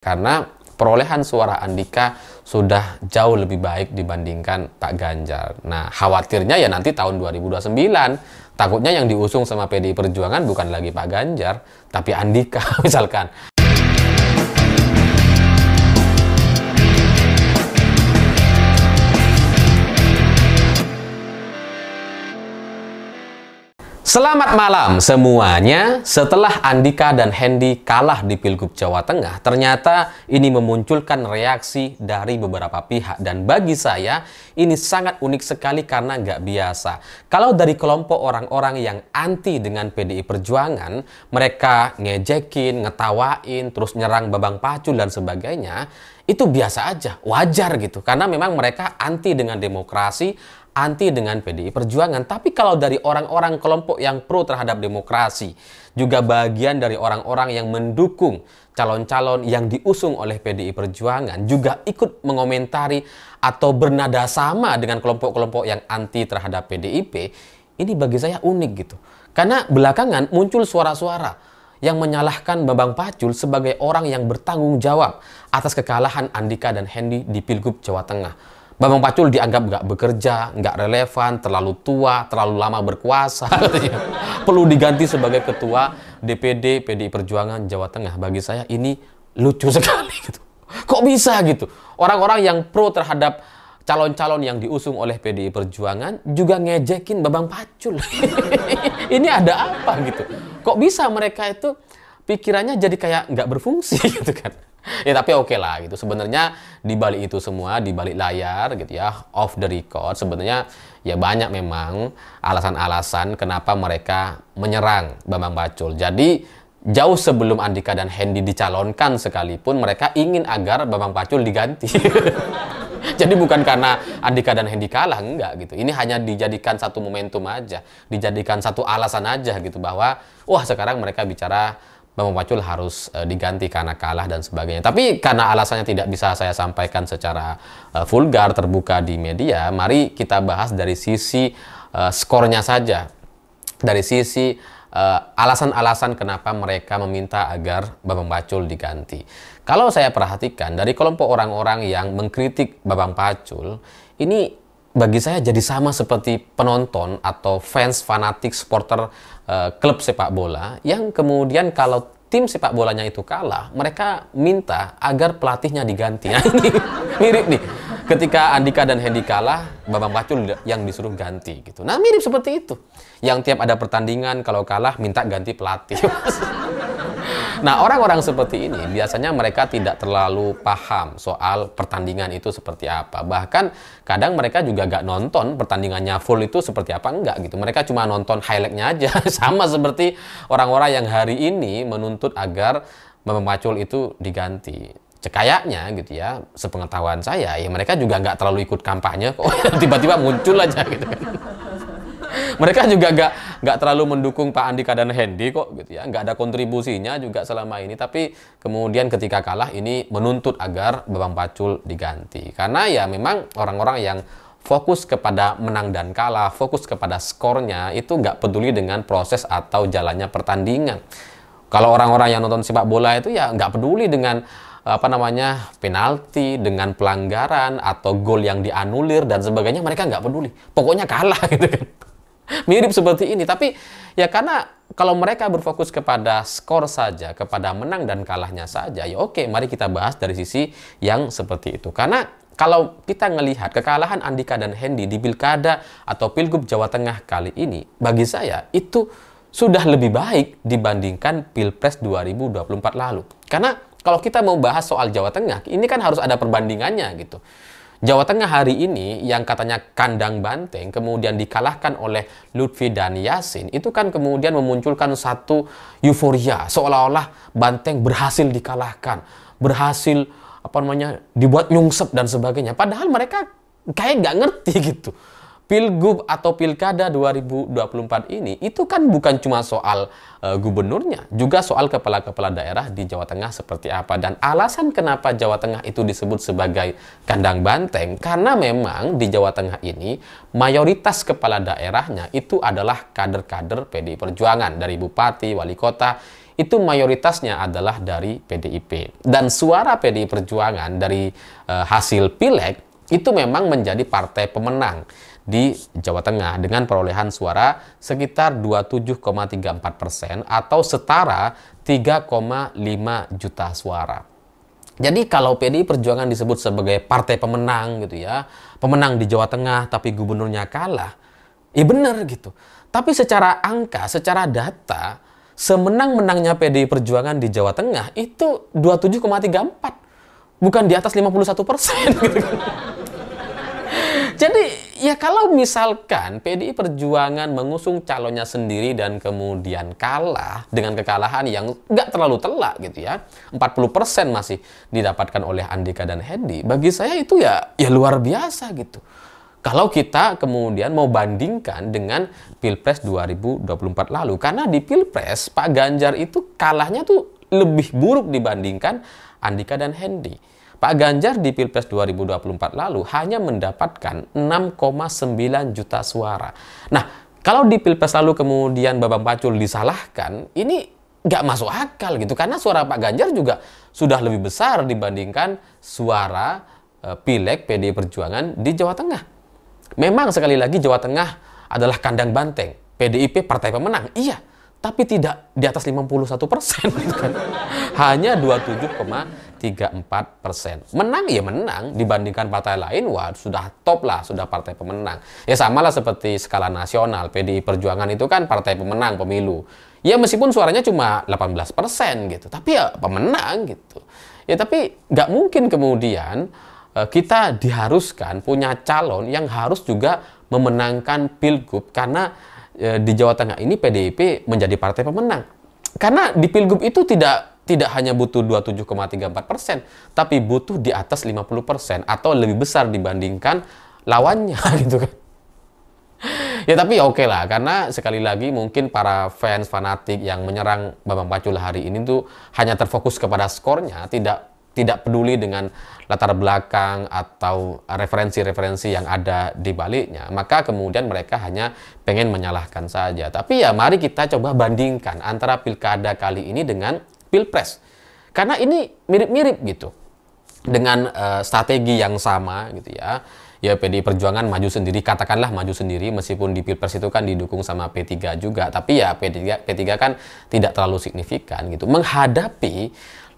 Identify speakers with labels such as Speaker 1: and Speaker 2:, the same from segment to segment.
Speaker 1: Karena perolehan suara Andika sudah jauh lebih baik dibandingkan Pak Ganjar. Nah, khawatirnya ya nanti tahun 2029, takutnya yang diusung sama PDI Perjuangan bukan lagi Pak Ganjar, tapi Andika misalkan. Selamat malam semuanya. Setelah Andika dan Hendy kalah di Pilgub Jawa Tengah, ternyata ini memunculkan reaksi dari beberapa pihak. Dan bagi saya, ini sangat unik sekali karena nggak biasa. Kalau dari kelompok orang-orang yang anti dengan PDI Perjuangan, mereka ngejekin, ngetawain, terus nyerang Bambang Pacul dan sebagainya, itu biasa aja, wajar gitu. Karena memang mereka anti dengan demokrasi, anti dengan PDI Perjuangan. Tapi kalau dari orang-orang kelompok yang pro terhadap demokrasi, juga bagian dari orang-orang yang mendukung calon-calon yang diusung oleh PDI Perjuangan, juga ikut mengomentari atau bernada sama dengan kelompok-kelompok yang anti terhadap PDIP, ini bagi saya unik gitu. Karena belakangan muncul suara-suara yang menyalahkan Bambang Pacul sebagai orang yang bertanggung jawab atas kekalahan Andika dan Hendy di Pilgub Jawa Tengah. Bambang Pacul dianggap nggak bekerja, nggak relevan, terlalu tua, terlalu lama berkuasa. Perlu diganti sebagai ketua DPD PDI Perjuangan Jawa Tengah. Bagi saya ini lucu sekali gitu. Kok bisa gitu? Orang-orang yang pro terhadap calon-calon yang diusung oleh PDI Perjuangan juga ngejekin Bambang Pacul. Ini ada apa gitu? Kok bisa mereka itu pikirannya jadi kayak nggak berfungsi gitu kan? Ya tapi oke lah gitu. Sebenarnya di balik itu semua, di balik layar gitu ya, off the record, sebenarnya ya banyak memang alasan-alasan kenapa mereka menyerang Bambang Pacul. Jadi jauh sebelum Andika dan Hendy dicalonkan sekalipun, mereka ingin agar Bambang Pacul diganti. Jadi bukan karena Andika dan Hendy kalah, enggak gitu. Ini hanya dijadikan satu momentum aja, dijadikan satu alasan aja gitu bahwa wah sekarang mereka bicara Bambang Pacul harus diganti karena kalah dan sebagainya. Tapi karena alasannya tidak bisa saya sampaikan secara vulgar, terbuka di media, mari kita bahas dari sisi skornya saja. Dari sisi alasan-alasan kenapa mereka meminta agar Bambang Pacul diganti. Kalau saya perhatikan dari kelompok orang-orang yang mengkritik Bambang Pacul, ini bagi saya jadi sama seperti penonton atau fans fanatik supporter klub sepak bola yang kemudian kalau tim sepak bolanya itu kalah, mereka minta agar pelatihnya diganti. Nah, ini mirip nih. Ketika Andika dan Hendy kalah, Bambang Pacul yang disuruh ganti gitu. Nah, mirip seperti itu. Yang tiap ada pertandingan kalau kalah minta ganti pelatih. Nah, orang-orang seperti ini biasanya mereka tidak terlalu paham soal pertandingan itu seperti apa. Bahkan kadang mereka juga gak nonton pertandingannya full itu seperti apa, enggak gitu. Mereka cuma nonton highlight-nya aja. Sama seperti orang-orang yang hari ini menuntut agar Bambang Pacul itu diganti. Kayaknya gitu ya, sepengetahuan saya, ya mereka juga nggak terlalu ikut kampanye kok. Tiba-tiba muncul aja gitu kan. Mereka juga nggak terlalu mendukung Pak Andika dan Hendy kok gitu ya, nggak ada kontribusinya juga selama ini. Tapi kemudian ketika kalah ini menuntut agar Bambang Pacul diganti. Karena ya memang orang-orang yang fokus kepada menang dan kalah, fokus kepada skornya, itu nggak peduli dengan proses atau jalannya pertandingan. Kalau orang-orang yang nonton sepak bola itu ya nggak peduli dengan penalti, dengan pelanggaran atau gol yang dianulir dan sebagainya, mereka nggak peduli. Pokoknya kalah gitu kan. Mirip seperti ini. Tapi ya karena kalau mereka berfokus kepada skor saja, kepada menang dan kalahnya saja, ya oke, mari kita bahas dari sisi yang seperti itu. Karena kalau kita melihat kekalahan Andika dan Hendy di Pilkada atau Pilgub Jawa Tengah kali ini, bagi saya itu sudah lebih baik dibandingkan Pilpres 2024 lalu. Karena kalau kita mau bahas soal Jawa Tengah, ini kan harus ada perbandingannya gitu. Jawa Tengah hari ini yang katanya kandang banteng, kemudian dikalahkan oleh Lutfi dan Yasin, itu kan kemudian memunculkan satu euforia, seolah-olah Banteng berhasil dikalahkan, berhasil dibuat nyungsep dan sebagainya. Padahal mereka kayak nggak ngerti gitu. Pilgub atau Pilkada 2024 ini itu kan bukan cuma soal gubernurnya, juga soal kepala-kepala daerah di Jawa Tengah seperti apa. Dan alasan kenapa Jawa Tengah itu disebut sebagai kandang banteng, karena memang di Jawa Tengah ini mayoritas kepala daerahnya itu adalah kader-kader PDI Perjuangan, dari bupati, wali kota. itu mayoritasnya adalah dari PDIP. Dan suara PDI Perjuangan dari hasil Pileg itu memang menjadi partai pemenang di Jawa Tengah dengan perolehan suara sekitar 27,34% atau setara 3,5 juta suara. Jadi kalau PDI Perjuangan disebut sebagai partai pemenang gitu ya, pemenang di Jawa Tengah tapi gubernurnya kalah, ya benar gitu. Tapi secara angka, secara data, semenang-menangnya PDI Perjuangan di Jawa Tengah itu 27,34, bukan di atas 51% gitu kan. Jadi ya kalau misalkan PDI Perjuangan mengusung calonnya sendiri dan kemudian kalah dengan kekalahan yang nggak terlalu telak gitu ya, 40% masih didapatkan oleh Andika dan Hendy, bagi saya itu ya luar biasa gitu. Kalau kita kemudian mau bandingkan dengan Pilpres 2024 lalu, karena di Pilpres Pak Ganjar itu kalahnya tuh lebih buruk dibandingkan Andika dan Hendy. Pak Ganjar di Pilpres 2024 lalu hanya mendapatkan 6,9 juta suara. Nah, kalau di Pilpres lalu kemudian Bambang Pacul disalahkan, ini nggak masuk akal gitu. Karena suara Pak Ganjar juga sudah lebih besar dibandingkan suara Pileg PDI Perjuangan di Jawa Tengah. Memang sekali lagi Jawa Tengah adalah kandang banteng. PDIP partai pemenang, iya. Tapi tidak di atas 51% gitu kan. Hanya 27,34%. Menang ya menang, dibandingkan partai lain, wah sudah top lah, sudah partai pemenang. Ya samalah seperti skala nasional, PDI Perjuangan itu kan partai pemenang pemilu. Ya meskipun suaranya cuma 18% gitu, tapi ya pemenang gitu. Ya tapi nggak mungkin kemudian kita diharuskan punya calon yang harus juga memenangkan Pilgub, karena di Jawa Tengah ini PDIP menjadi partai pemenang. Karena di Pilgub itu tidak hanya butuh 27,34%, tapi butuh di atas 50% atau lebih besar dibandingkan lawannya gitu kan. Ya tapi ya oke lah, karena sekali lagi mungkin para fans fanatik yang menyerang Bambang Pacul hari ini tuh hanya terfokus kepada skornya, tidak peduli dengan latar belakang atau referensi-referensi yang ada di baliknya, maka kemudian mereka hanya pengen menyalahkan saja. Tapi ya mari kita coba bandingkan antara pilkada kali ini dengan Pilpres. Karena ini mirip-mirip gitu. Dengan strategi yang sama gitu ya. Ya PDI Perjuangan maju sendiri, katakanlah maju sendiri, meskipun di Pilpres itu kan didukung sama P3 juga. Tapi ya P3 kan tidak terlalu signifikan gitu. Menghadapi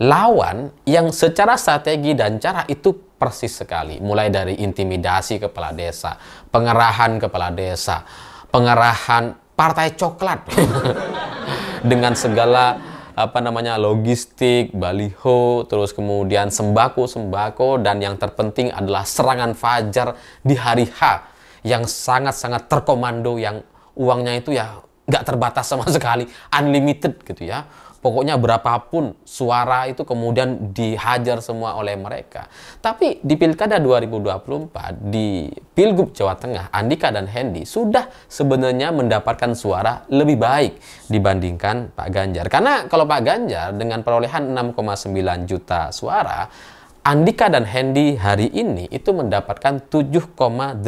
Speaker 1: lawan yang secara strategi dan cara itu persis sekali. Mulai dari intimidasi kepala desa, pengerahan kepala desa, pengerahan partai coklat dengan segala logistik, baliho, terus kemudian sembako, dan yang terpenting adalah serangan fajar di hari H yang sangat-sangat terkomando, yang uangnya itu ya nggak terbatas sama sekali, unlimited gitu ya. Pokoknya berapapun suara itu kemudian dihajar semua oleh mereka. Tapi di Pilkada 2024, di Pilgub Jawa Tengah, Andika dan Hendy sudah sebenarnya mendapatkan suara lebih baik dibandingkan Pak Ganjar. Karena kalau Pak Ganjar dengan perolehan 6,9 juta suara, Andika dan Hendy hari ini itu mendapatkan 7,8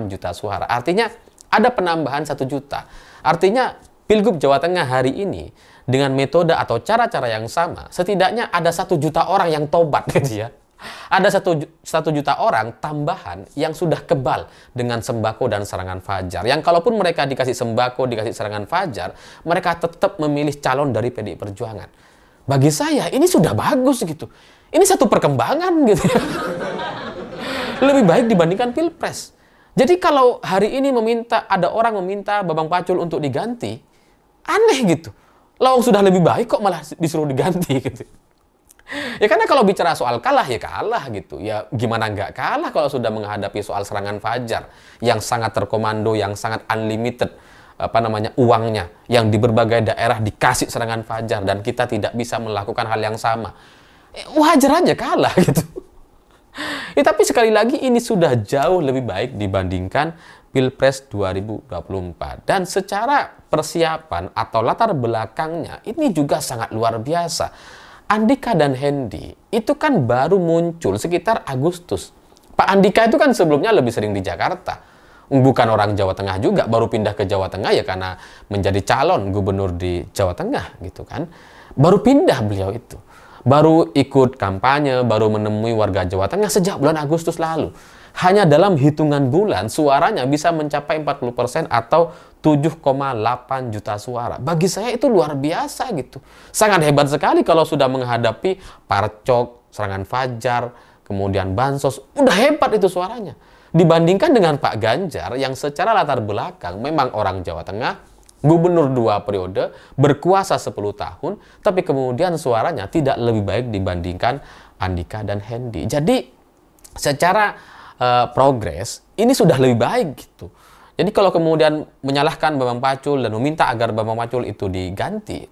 Speaker 1: juta suara. Artinya ada penambahan 1 juta. Artinya Pilgub Jawa Tengah hari ini dengan metode atau cara-cara yang sama, setidaknya ada 1 juta orang yang tobat gitu ya. Ada 1 juta orang tambahan yang sudah kebal dengan sembako dan serangan fajar. Yang kalaupun mereka dikasih sembako, dikasih serangan fajar, mereka tetap memilih calon dari PDI Perjuangan. Bagi saya ini sudah bagus gitu. Ini satu perkembangan gitu ya. Lebih baik dibandingkan Pilpres. Jadi kalau hari ini ada orang meminta Bambang Pacul untuk diganti, aneh gitu. Lawang sudah lebih baik kok malah disuruh diganti gitu. Ya karena kalau bicara soal kalah ya kalah gitu. Ya gimana nggak kalah kalau sudah menghadapi soal serangan fajar yang sangat terkomando, yang sangat unlimited uangnya, yang di berbagai daerah dikasih serangan fajar dan kita tidak bisa melakukan hal yang sama. Wajar aja kalah gitu. Ya, tapi sekali lagi ini sudah jauh lebih baik dibandingkan Pilpres 2024. Dan secara persiapan atau latar belakangnya ini juga sangat luar biasa. Andika dan Hendy itu kan baru muncul sekitar Agustus. Pak Andika itu kan sebelumnya lebih sering di Jakarta. Bukan orang Jawa Tengah juga, baru pindah ke Jawa Tengah ya karena menjadi calon gubernur di Jawa Tengah gitu kan. baru pindah beliau itu. Baru ikut kampanye, baru menemui warga Jawa Tengah sejak bulan Agustus lalu. Hanya dalam hitungan bulan, suaranya bisa mencapai 40% atau 7,8 juta suara. Bagi saya itu luar biasa gitu. Sangat hebat sekali kalau sudah menghadapi Parcok, serangan Fajar, kemudian Bansos. Udah hebat itu suaranya. Dibandingkan dengan Pak Ganjar yang secara latar belakang memang orang Jawa Tengah, gubernur 2 periode, berkuasa 10 tahun, tapi kemudian suaranya tidak lebih baik dibandingkan Andika dan Hendy. Jadi secara progres ini sudah lebih baik gitu. Jadi kalau kemudian menyalahkan Bambang Pacul dan meminta agar Bambang Pacul itu diganti,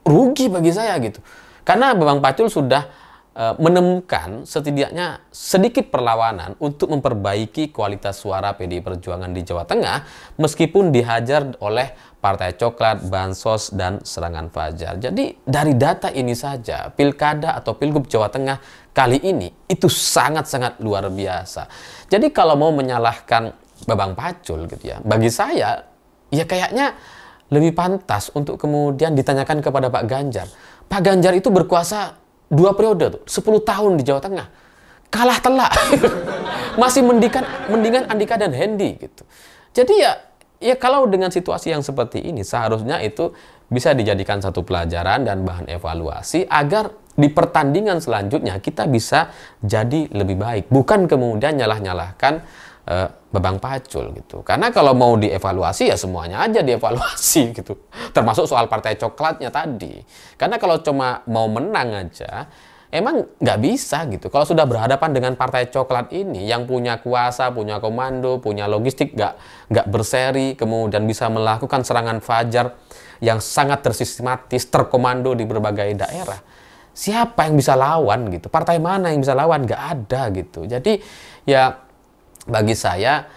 Speaker 1: rugi bagi saya gitu. Karena Bambang Pacul sudah menemukan setidaknya sedikit perlawanan untuk memperbaiki kualitas suara PDI Perjuangan di Jawa Tengah meskipun dihajar oleh Partai Coklat, Bansos, dan serangan Fajar. Jadi dari data ini saja, Pilkada atau Pilgub Jawa Tengah kali ini itu sangat-sangat luar biasa. Jadi kalau mau menyalahkan Bambang Pacul gitu ya, bagi saya ya kayaknya lebih pantas untuk kemudian ditanyakan kepada Pak Ganjar. Pak Ganjar itu berkuasa 2 periode tuh, 10 tahun di Jawa Tengah. Kalah telak. Masih mendingan Andika dan Hendy gitu. Jadi ya kalau dengan situasi yang seperti ini seharusnya itu bisa dijadikan satu pelajaran dan bahan evaluasi agar di pertandingan selanjutnya kita bisa jadi lebih baik. Bukan kemudian nyalah-nyalahkan Bambang Pacul gitu. Karena kalau mau dievaluasi ya semuanya aja dievaluasi gitu. Termasuk soal Partai Coklatnya tadi. Karena kalau cuma mau menang aja, emang nggak bisa gitu. Kalau sudah berhadapan dengan Partai Coklat ini yang punya kuasa, punya komando, punya logistik nggak berseri, kemudian bisa melakukan serangan fajar yang sangat tersistematis, terkomando di berbagai daerah. Siapa yang bisa lawan gitu? Partai mana yang bisa lawan? Nggak ada gitu. Jadi ya bagi saya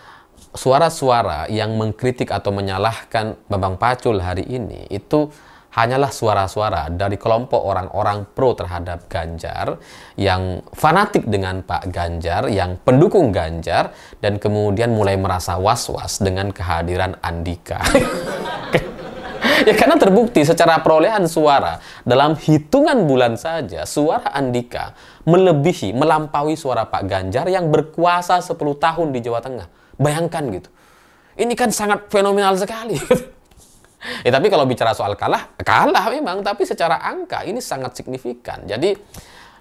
Speaker 1: suara-suara yang mengkritik atau menyalahkan Bambang Pacul hari ini itu hanyalah suara-suara dari kelompok orang-orang pro terhadap Ganjar yang fanatik dengan Pak Ganjar, yang pendukung Ganjar, dan kemudian mulai merasa was-was dengan kehadiran Andika. Ya karena terbukti secara perolehan suara dalam hitungan bulan saja suara Andika melampaui suara Pak Ganjar yang berkuasa 10 tahun di Jawa Tengah. Bayangkan gitu. Ini kan sangat fenomenal sekali. Ya tapi kalau bicara soal kalah memang, tapi secara angka ini sangat signifikan. Jadi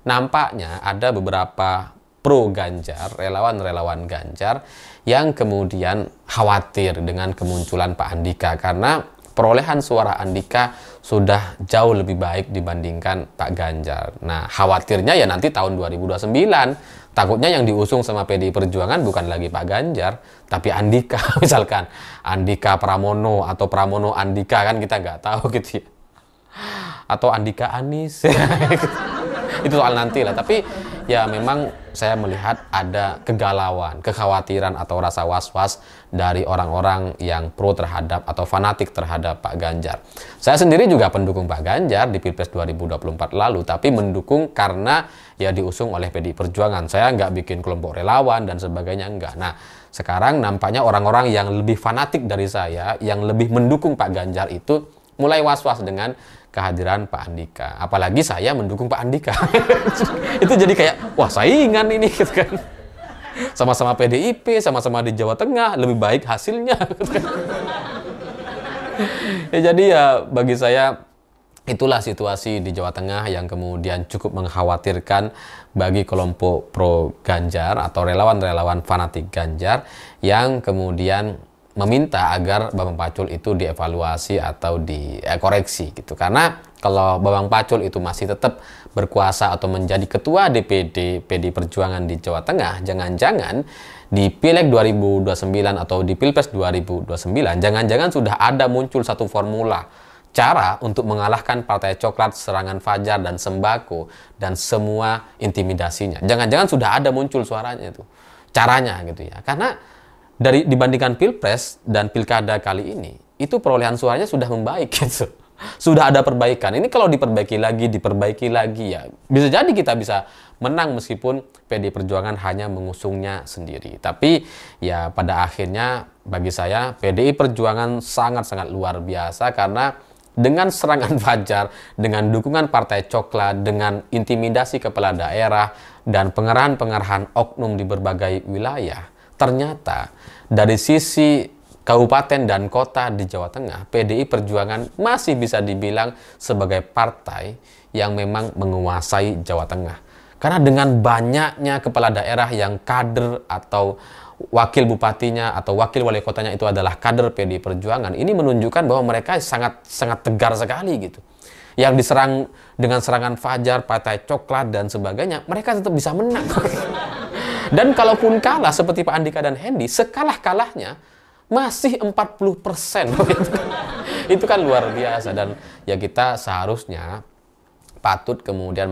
Speaker 1: nampaknya ada beberapa pro Ganjar, relawan-relawan Ganjar yang kemudian khawatir dengan kemunculan Pak Andika karena perolehan suara Andika sudah jauh lebih baik dibandingkan Pak Ganjar. Nah, khawatirnya ya nanti tahun 2029, takutnya yang diusung sama PDI Perjuangan bukan lagi Pak Ganjar, tapi Andika. Misalkan Andika Pramono atau Pramono Andika, kan kita nggak tahu gitu ya. Atau Andika Anies. Itu soal nanti lah. Tapi ya memang saya melihat ada kegalauan, kekhawatiran atau rasa was-was dari orang-orang yang pro terhadap atau fanatik terhadap Pak Ganjar. Saya sendiri juga pendukung Pak Ganjar di Pilpres 2024 lalu, tapi mendukung karena ya diusung oleh PDI Perjuangan. Saya nggak bikin kelompok relawan dan sebagainya, enggak. Nah, sekarang nampaknya orang-orang yang lebih fanatik dari saya, yang lebih mendukung Pak Ganjar itu mulai was-was dengan kehadiran Pak Andika. Apalagi saya mendukung Pak Andika. Itu jadi kayak, wah saingan ini gitu kan. Sama-sama PDIP, sama-sama di Jawa Tengah, lebih baik hasilnya. Gitu kan. Ya, jadi ya bagi saya itulah situasi di Jawa Tengah yang kemudian cukup mengkhawatirkan bagi kelompok pro Ganjar atau relawan-relawan fanatik Ganjar yang kemudian meminta agar Bambang Pacul itu dievaluasi atau dikoreksi gitu. Karena kalau Bambang Pacul itu masih tetap berkuasa atau menjadi ketua DPD PDI Perjuangan di Jawa Tengah, jangan-jangan di Pileg 2029 atau di Pilpres 2029, jangan-jangan sudah ada muncul satu formula cara untuk mengalahkan Partai Coklat, serangan Fajar, dan Sembako, dan semua intimidasinya. Jangan-jangan sudah ada muncul suaranya itu, caranya gitu ya. Karena dibandingkan Pilpres dan Pilkada kali ini, itu perolehan suaranya sudah membaik gitu. Sudah ada perbaikan. Ini kalau diperbaiki lagi ya, bisa jadi kita bisa menang meskipun PDI Perjuangan hanya mengusungnya sendiri. Tapi ya pada akhirnya bagi saya PDI Perjuangan sangat-sangat luar biasa karena dengan serangan fajar, dengan dukungan Partai Coklat, dengan intimidasi kepala daerah, dan pengerahan-pengerahan oknum di berbagai wilayah, ternyata dari sisi kabupaten dan kota di Jawa Tengah, PDI Perjuangan masih bisa dibilang sebagai partai yang memang menguasai Jawa Tengah. Karena dengan banyaknya kepala daerah yang kader atau wakil bupatinya atau wakil wali kotanya itu adalah kader PDI Perjuangan, ini menunjukkan bahwa mereka sangat tegar sekali gitu. Yang diserang dengan serangan fajar, Partai Coklat dan sebagainya, mereka tetap bisa menang. Dan kalaupun kalah seperti Pak Andika dan Hendy, sekalah-kalahnya masih 40%. Itu kan luar biasa, dan ya kita seharusnya patut kemudian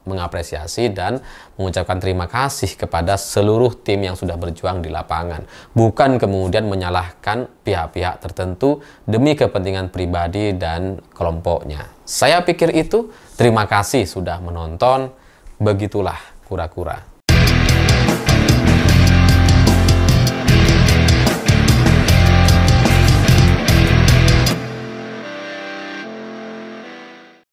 Speaker 1: mengapresiasi dan mengucapkan terima kasih kepada seluruh tim yang sudah berjuang di lapangan. Bukan kemudian menyalahkan pihak-pihak tertentu demi kepentingan pribadi dan kelompoknya. Saya pikir itu. Terima kasih sudah menonton. Begitulah kura-kura.